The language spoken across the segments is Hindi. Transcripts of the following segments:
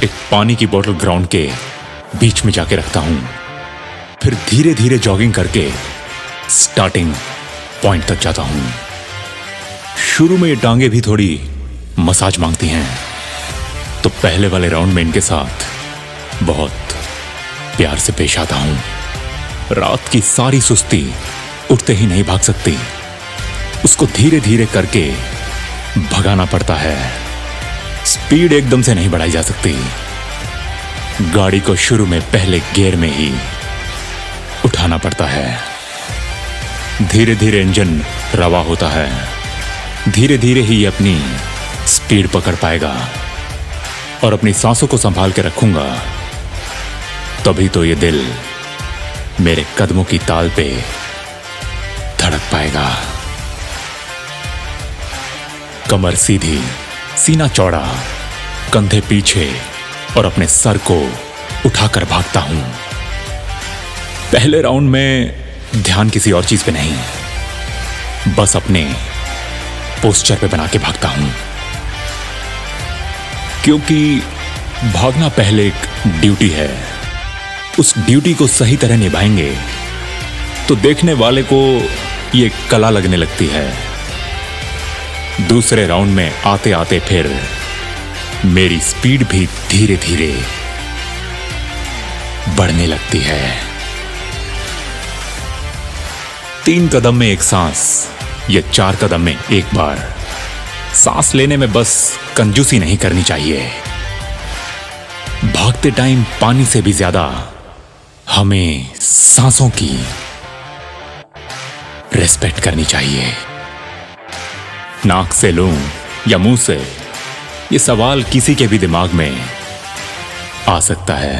एक पानी की बोतल ग्राउंड के बीच में जाके रखता हूं। फिर धीरे धीरे जॉगिंग करके स्टार्टिंग पॉइंट तक जाता हूं। शुरू में ये टांगे भी थोड़ी मसाज मांगती हैं, तो पहले वाले राउंड में इनके साथ बहुत प्यार से पेश आता हूं। रात की सारी सुस्ती उठते ही नहीं भाग सकती, उसको धीरे धीरे करके भगाना पड़ता है। स्पीड एकदम से नहीं बढ़ाई जा सकती। गाड़ी को शुरू में पहले गियर में ही उठाना पड़ता है। धीरे धीरे इंजन रवा होता है, धीरे धीरे ही अपनी स्पीड पकड़ पाएगा और अपनी सांसों को संभाल के रखूंगा, तभी तो ये दिल मेरे कदमों की ताल पे धड़क पाएगा। कमर सीधी, सीना चौड़ा, कंधे पीछे और अपने सर को उठाकर भागता हूं। पहले राउंड में ध्यान किसी और चीज पे नहीं, बस अपने पोस्चर पे बना के भागता हूं, क्योंकि भागना पहले एक ड्यूटी है। उस ड्यूटी को सही तरह निभाएंगे तो देखने वाले को यह कला लगने लगती है। दूसरे राउंड में आते आते फिर मेरी स्पीड भी धीरे धीरे बढ़ने लगती है। 3 कदम में एक सांस या 4 कदम में एक बार। सांस लेने में बस कंजूसी नहीं करनी चाहिए। भागते टाइम पानी से भी ज्यादा हमें सांसों की रिस्पेक्ट करनी चाहिए। नाक से लूं या मुंह से, यह सवाल किसी के भी दिमाग में आ सकता है।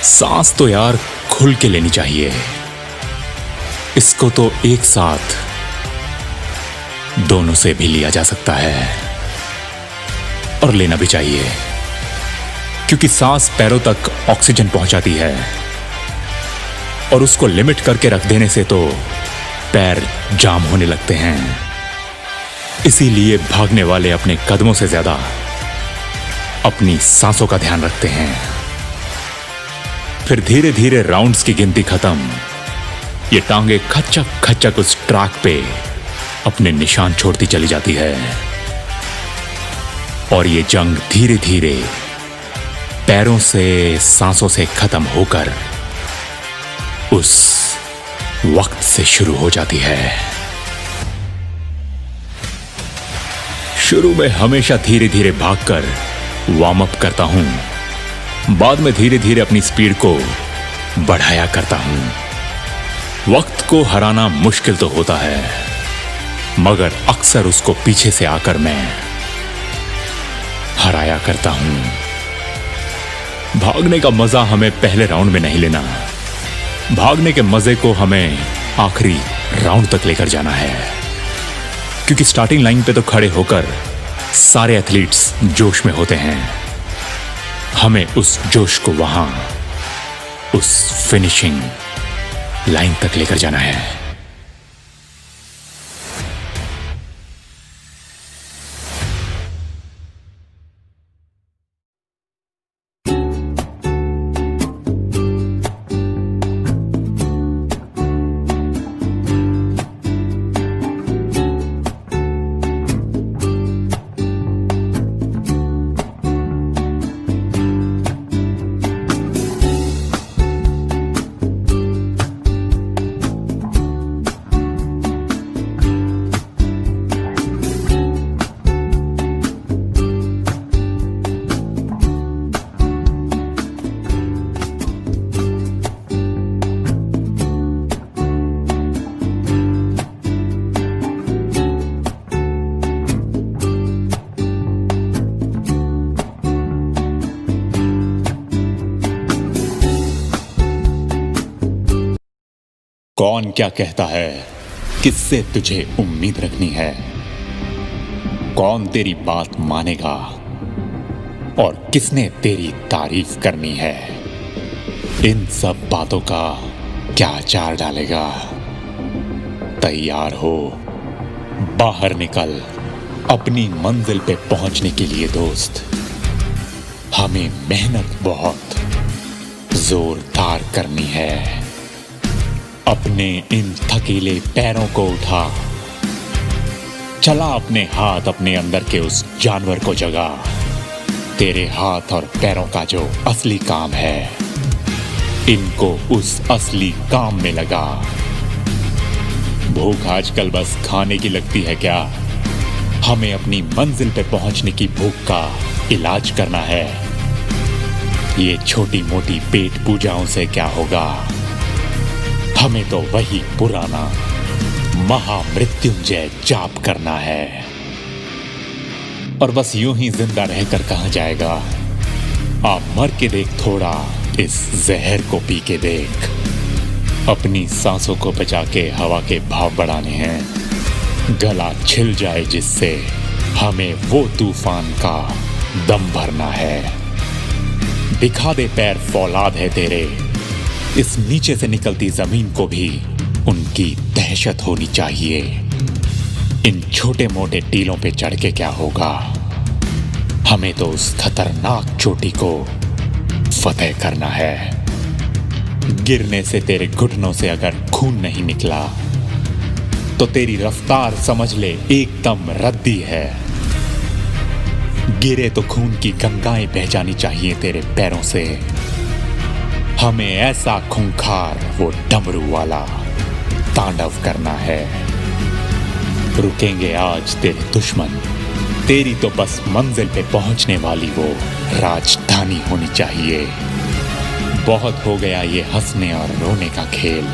सांस तो यार खुल के लेनी चाहिए। इसको तो एक साथ दोनों से भी लिया जा सकता है और लेना भी चाहिए, क्योंकि सांस पैरों तक ऑक्सीजन पहुंचाती है और उसको लिमिट करके रख देने से तो पैर जाम होने लगते हैं। इसीलिए भागने वाले अपने कदमों से ज्यादा अपनी सांसों का ध्यान रखते हैं। फिर धीरे धीरे राउंड्स की गिनती खत्म। ये टांगे खच्चक खच्चक उस ट्रैक पे अपने निशान छोड़ती चली जाती है और ये जंग धीरे धीरे पैरों से, सांसों से खत्म होकर उस वक्त से शुरू हो जाती है। शुरू में हमेशा धीरे धीरे भागकर वार्म अप करता हूं, बाद में धीरे धीरे अपनी स्पीड को बढ़ाया करता हूं। वक्त को हराना मुश्किल तो होता है, मगर अक्सर उसको पीछे से आकर मैं हराया करता हूं। भागने का मजा हमें पहले राउंड में नहीं लेना, भागने के मजे को हमें आखिरी राउंड तक लेकर जाना है, क्योंकि स्टार्टिंग लाइन पे तो खड़े होकर सारे एथलीट्स जोश में होते हैं। हमें उस जोश को वहां उस फिनिशिंग लाइन तक लेकर जाना है। कौन क्या कहता है, किससे तुझे उम्मीद रखनी है, कौन तेरी बात मानेगा और किसने तेरी तारीफ करनी है। इन सब बातों का क्या अचार डालेगा। तैयार हो, बाहर निकल अपनी मंजिल पे पहुंचने के लिए दोस्त। हमें मेहनत बहुत जोरदार करनी है। अपने इन थकीले पैरों को उठा, चला अपने हाथ अपने अंदर के उस जानवर को जगा। तेरे हाथ और पैरों का जो असली काम है, इनको उस असली काम में लगा। भूख आजकल बस खाने की लगती है क्या? हमें अपनी मंजिल पे पहुंचने की भूख का इलाज करना है। ये छोटी मोटी पेट पूजाओं से क्या होगा? हमें तो वही पुराना महामृत्युंजय जाप करना है। और बस यूं ही जिंदा रहकर कहां जाएगा? आप मर के देख, थोड़ा इस जहर को पी के देख। अपनी सांसों को बचा के हवा के भाव बढ़ाने हैं। गला छिल जाए जिससे हमें वो तूफान का दम भरना है। दिखा दे पैर फौलाद है तेरे, इस नीचे से निकलती जमीन को भी उनकी दहशत होनी चाहिए। इन छोटे मोटे टीलों पे चढ़ के क्या होगा? हमें तो उस खतरनाक चोटी को फतेह करना है। गिरने से तेरे घुटनों से अगर खून नहीं निकला तो तेरी रफ्तार समझ ले एकदम रद्दी है। गिरे तो खून की गंगाएं बह जानी चाहिए तेरे पैरों से। हमें ऐसा खूंखार वो डमरू वाला तांडव करना है। रुकेंगे आज तेरे दुश्मन, तेरी तो बस मंजिल पे पहुंचने वाली वो राजधानी होनी चाहिए। बहुत हो गया ये हंसने और रोने का खेल,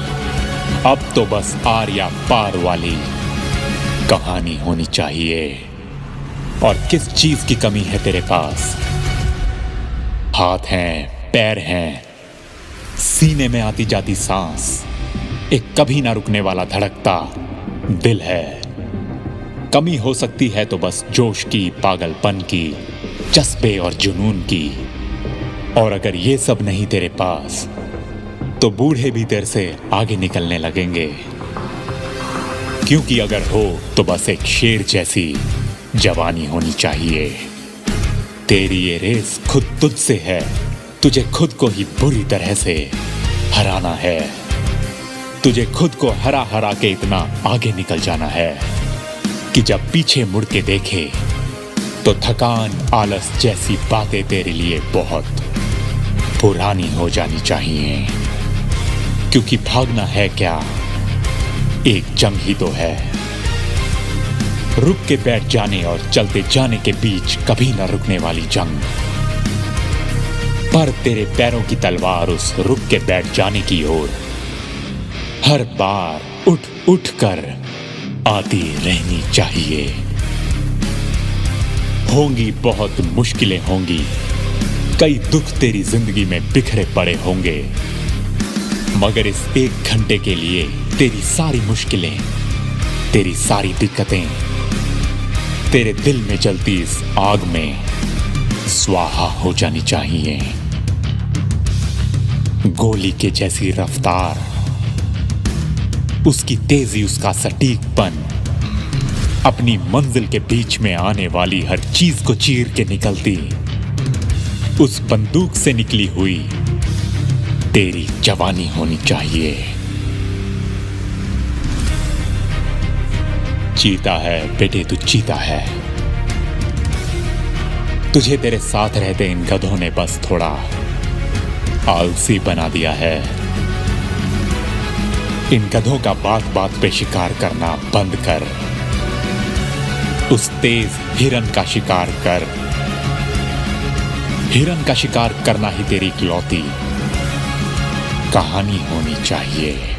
अब तो बस आर या पार वाली कहानी होनी चाहिए। और किस चीज की कमी है तेरे पास? हाथ हैं, पैर हैं, सीने में आती जाती सांस, एक कभी ना रुकने वाला धड़कता दिल है। कमी हो सकती है तो बस जोश की, पागलपन की, जज्बे और जुनून की। और अगर ये सब नहीं तेरे पास तो बूढ़े भी तेरे से आगे निकलने लगेंगे। क्योंकि अगर हो तो बस एक शेर जैसी जवानी होनी चाहिए। तेरी ये रेस खुद तुझसे है, तुझे खुद को ही बुरी तरह से हराना है। तुझे खुद को हरा हरा के इतना आगे निकल जाना है कि जब पीछे मुड़ के देखे तो थकान, आलस जैसी बातें तेरे लिए बहुत पुरानी हो जानी चाहिए। क्योंकि भागना है क्या, एक जंग ही तो है। रुक के बैठ जाने और चलते जाने के बीच कभी न रुकने वाली जंग। पर तेरे पैरों की तलवार उस रुक के बैठ जाने की ओर हर बार उठ उठ कर आती रहनी चाहिए। होंगी बहुत मुश्किलें होंगी, कई दुख तेरी जिंदगी में बिखरे पड़े होंगे, मगर इस एक घंटे के लिए तेरी सारी मुश्किलें, तेरी सारी दिक्कतें तेरे दिल में जलती इस आग में स्वाहा हो जानी चाहिए। गोली के जैसी रफ्तार, उसकी तेजी, उसका सटीकपन, अपनी मंजिल के बीच में आने वाली हर चीज को चीर के निकलती उस बंदूक से निकली हुई तेरी जवानी होनी चाहिए। चीता है बेटे, तू चीता है। तुझे तेरे साथ रहते इन गधों ने बस थोड़ा आलसी बना दिया है। इन गधों का बात बात पे शिकार करना बंद कर। उस तेज हिरन का शिकार कर। हिरन का शिकार करना ही तेरी इकलौती कहानी होनी चाहिए।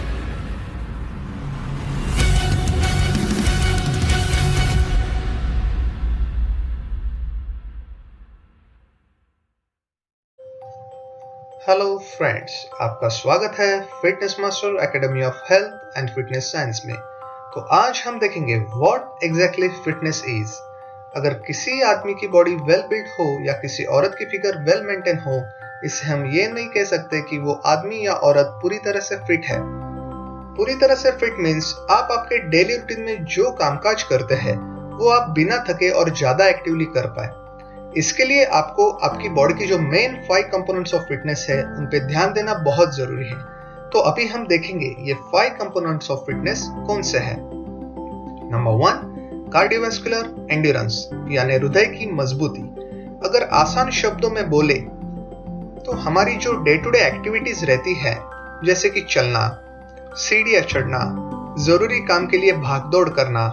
हेलो फ्रेंड्स, आपका स्वागत है fitness master academy of health and fitness science में। तो आज हम देखेंगे व्हाट एग्जैक्टली फिटनेस इज। अगर किसी आदमी की बॉडी वेल बिल्ड हो या किसी औरत की फिगर वेल मेंटेन हो, इससे हम ये नहीं कह सकते कि वो आदमी या औरत पूरी तरह से फिट है। पूरी तरह से फिट मीन्स आप आपके डेली रूटीन में जो कामकाज करते हैं वो आप बिना थके और ज्यादा एक्टिवली कर पाए। इसके लिए आपको आपकी बॉडी की जो मेन 5 कंपोनेंट्स ऑफ फिटनेस है उन पे ध्यान देना बहुत जरूरी है। तो अभी हम देखेंगे ये 5 कंपोनेंट्स ऑफ फिटनेस कौन से हैं। नंबर 1, कार्डियोवास्कुलर एंड्योरेंस यानी हृदय की मजबूती। अगर आसान शब्दों में बोले तो हमारी जो डे टू डे एक्टिविटीज रहती है, जैसे कि चलना, सीढ़ियां चढ़ना, जरूरी काम के लिए भागदौड़ करना,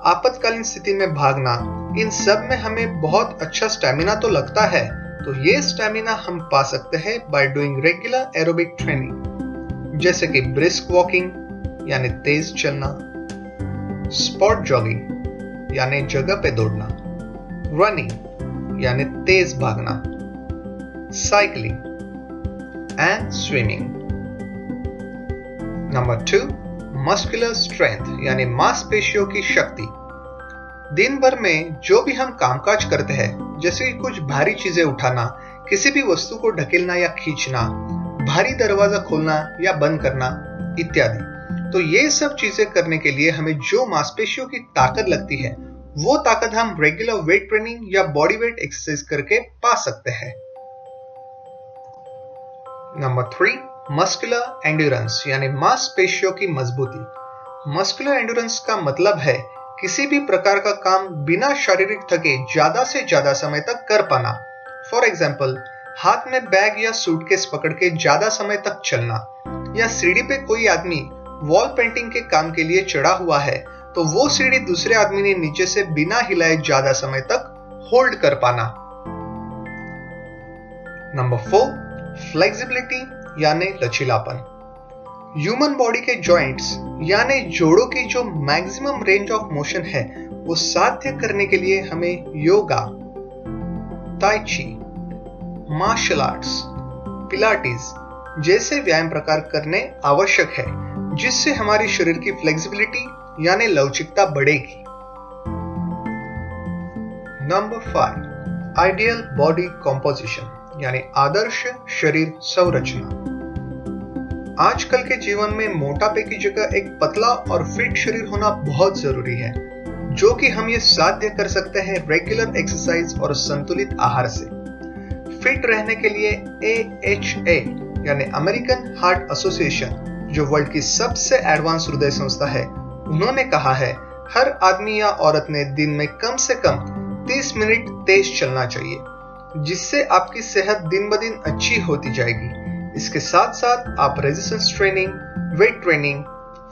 आपातकालीन स्थिति में भागना, इन सब में हमें बहुत अच्छा स्टैमिना तो लगता है। तो ये स्टैमिना हम पा सकते हैं by doing regular aerobic training, जैसे कि ब्रिस्क वॉकिंग यानी तेज चलना, स्पॉट जॉगिंग यानी जगह पे दौड़ना, रनिंग यानी तेज भागना, cycling and swimming. Number 2, muscular strength यानी मांसपेशियों की शक्ति। दिन भर में जो भी हम कामकाज करते हैं, जैसे कि कुछ भारी चीजें उठाना, किसी भी वस्तु को ढकेलना या खींचना, भारी दरवाजा खोलना या बंद करना इत्यादि, तो ये सब चीजें करने के लिए हमें जो मांसपेशियों की ताकत लगती है, वो ताकत हम रेगुलर वेट ट्रेनिंग या बॉडी वेट एक्सरसाइज करके पा सकते हैं। नंबर 3, मस्कुलर एंड्योरेंस यानी मांसपेशियों की मजबूती। मस्कुलर एंड्योरेंस का मतलब है किसी भी प्रकार का काम बिना शारीरिक थके ज्यादा से ज्यादा समय तक कर पाना। फॉर एग्जाम्पल, हाथ में बैग या सूटकेस पकड़ के ज्यादा समय तक चलना, या सीढ़ी पे कोई आदमी वॉल पेंटिंग के काम के लिए चढ़ा हुआ है तो वो सीढ़ी दूसरे आदमी ने नीचे से बिना हिलाए ज्यादा समय तक होल्ड कर पाना। नंबर 4, फ्लेक्सिबिलिटी यानी लचीलापन। ह्यूमन बॉडी के जॉइंट्स यानी जोड़ों की जो मैक्सिमम रेंज ऑफ मोशन है वो साध्य करने के लिए हमें योगा, ताई ची, मार्शल आर्ट्स, पिलाटिस जैसे व्यायाम प्रकार करने आवश्यक है, जिससे हमारी शरीर की फ्लेक्सिबिलिटी यानी लवचिकता बढ़ेगी। नंबर 5, आइडियल बॉडी कॉम्पोजिशन यानी आदर्श शरीर संरचना। आजकल के जीवन में मोटापे की जगह एक पतला और फिट शरीर होना बहुत जरूरी है, जो कि हम ये साध्य कर सकते हैं रेगुलर एक्सरसाइज और संतुलित आहार से। फिट रहने के लिए AHA यानी अमेरिकन हार्ट एसोसिएशन, जो वर्ल्ड की सबसे एडवांस हृदय संस्था है, उन्होंने कहा है हर आदमी या औरत ने दिन में कम से कम 30 मिनट तेज चलना चाहिए, जिससे आपकी सेहत दिन ब दिन अच्छी होती जाएगी। इसके साथ साथ आप resistance training, weight training,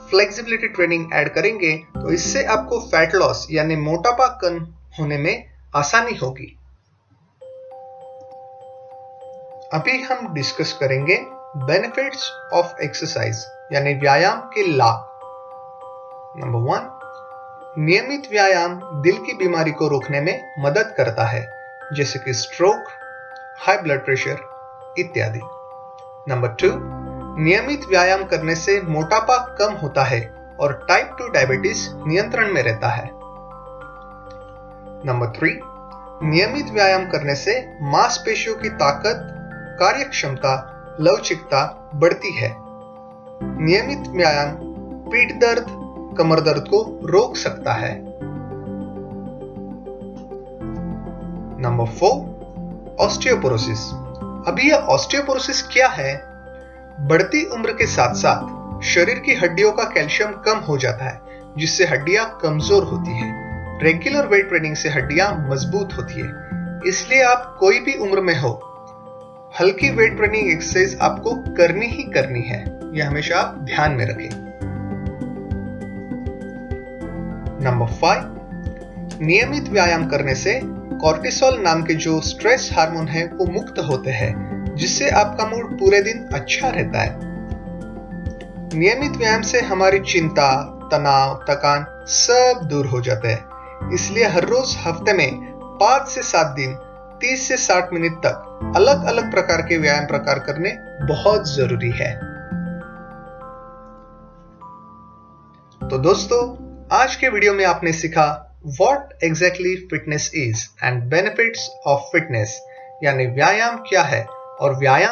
flexibility training add करेंगे तो इससे आपको फैट लॉस यानी मोटापा कम होने में आसानी होगी। अभी हम डिस्कस करेंगे बेनिफिट्स ऑफ एक्सरसाइज यानी व्यायाम के लाभ। नंबर 1, नियमित व्यायाम दिल की बीमारी को रोकने में मदद करता है, जैसे कि स्ट्रोक, हाई ब्लड प्रेशर इत्यादि। नंबर 2, नियमित व्यायाम करने से मोटापा कम होता है और टाइप 2 डायबिटीज नियंत्रण में रहता है। नंबर 3, नियमित व्यायाम करने से मांसपेशियों की ताकत, कार्यक्षमता, लवचिकता बढ़ती है। नियमित व्यायाम पीठ दर्द, कमर दर्द को रोक सकता है। Number 4, osteoporosis. अभी यह ऑस्टियोपोरोसिस क्या है? बढ़ती उम्र के साथ साथ शरीर की हड्डियों का कैल्शियम कम हो जाता है, जिससे हड्डियां कमजोर होती है। रेगुलर वेट ट्रेनिंग से हड्डियां मजबूत होती है, इसलिए आप कोई भी उम्र में हो, हल्की वेट ट्रेनिंग एक्सरसाइज आपको करनी ही करनी है। यह हमेशा आप ध्यान में रखें। नंबर 5, नियमित व्यायाम करने से कॉर्टिसोल नाम के जो स्ट्रेस हार्मोन है वो मुक्त होते हैं, जिससे आपका मूड पूरे दिन अच्छा रहता है। नियमित व्यायाम से हमारी चिंता, तनाव, थकान सब दूर हो जाते हैं। इसलिए हर रोज हफ्ते में 5 से 7 दिन 30 से 60 मिनट तक अलग अलग प्रकार के व्यायाम प्रकार करने बहुत जरूरी है। तो दोस्तों, आज के वीडियो में आपने सीखा What exactly fitness is and benefits of fitness, यानी व्यायाम क्या है और व्यायाम